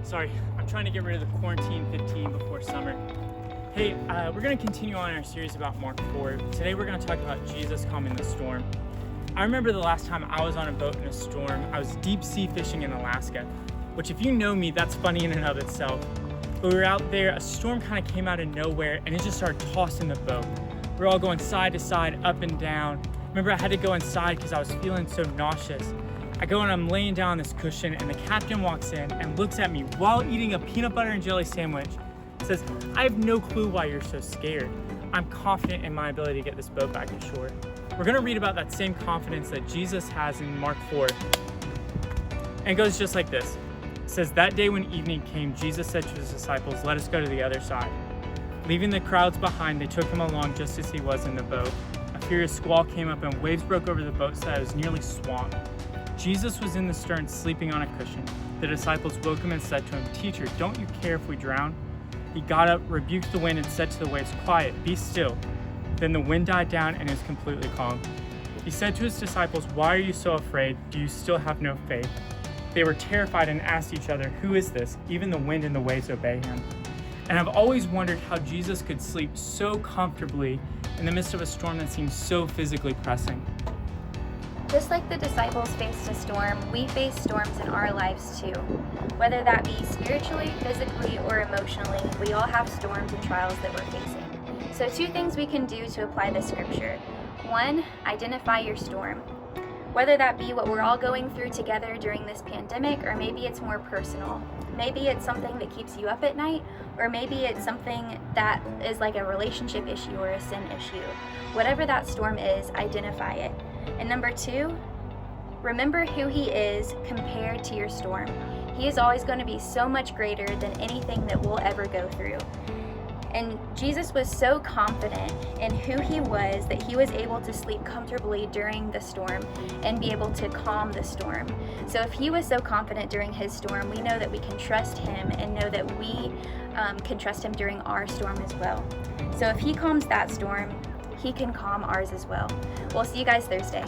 Sorry, I'm trying to get rid of the quarantine 15 before summer. Hey, we're going to continue on our series about Mark 4. Today we're going to talk about Jesus calming the storm. I remember the last time I was on a boat in a storm. I was deep sea fishing in Alaska, which if you know me, that's funny in and of itself. But we were out there, a storm kind of came out of nowhere and it just started tossing the boat. We were all going side to side, up and down. Remember, I had to go inside because I was feeling so nauseous. I go and I'm laying down on this cushion and the captain walks in and looks at me while eating a peanut butter and jelly sandwich. Says, "I have no clue why you're so scared. I'm confident in my ability to get this boat back to shore." We're gonna read about that same confidence that Jesus has in Mark 4. And it goes just like this. It says, "That day when evening came, Jesus said to his disciples, 'Let us go to the other side.' Leaving the crowds behind, they took him along just as he was in the boat. A furious squall came up and waves broke over the boat so that it was nearly swamped. Jesus was in the stern sleeping on a cushion. The disciples woke him and said to him, 'Teacher, don't you care if we drown?' He got up, rebuked the wind, and said to the waves, 'Quiet, be still.' Then the wind died down and it was completely calm. He said to his disciples, 'Why are you so afraid? Do you still have no faith?' They were terrified and asked each other, 'Who is this? Even the wind and the waves obey him.'" And I've always wondered how Jesus could sleep so comfortably in the midst of a storm that seems so physically pressing. Just like the disciples faced a storm, we face storms in our lives too. Whether that be spiritually, physically, or emotionally, we all have storms and trials that we're facing. So 2 things we can do to apply this scripture. 1, identify your storm. Whether that be what we're all going through together during this pandemic, or maybe it's more personal. Maybe it's something that keeps you up at night, or maybe it's something that is like a relationship issue or a sin issue. Whatever that storm is, identify it. And number 2, remember who he is compared to your storm. He is always going to be so much greater than anything that we'll ever go through. And Jesus was so confident in who he was that he was able to sleep comfortably during the storm and be able to calm the storm. So if he was so confident during his storm, we know that we can trust him and know that we can trust him during our storm as well. So if he calms that storm, he can calm ours as well. We'll see you guys Thursday.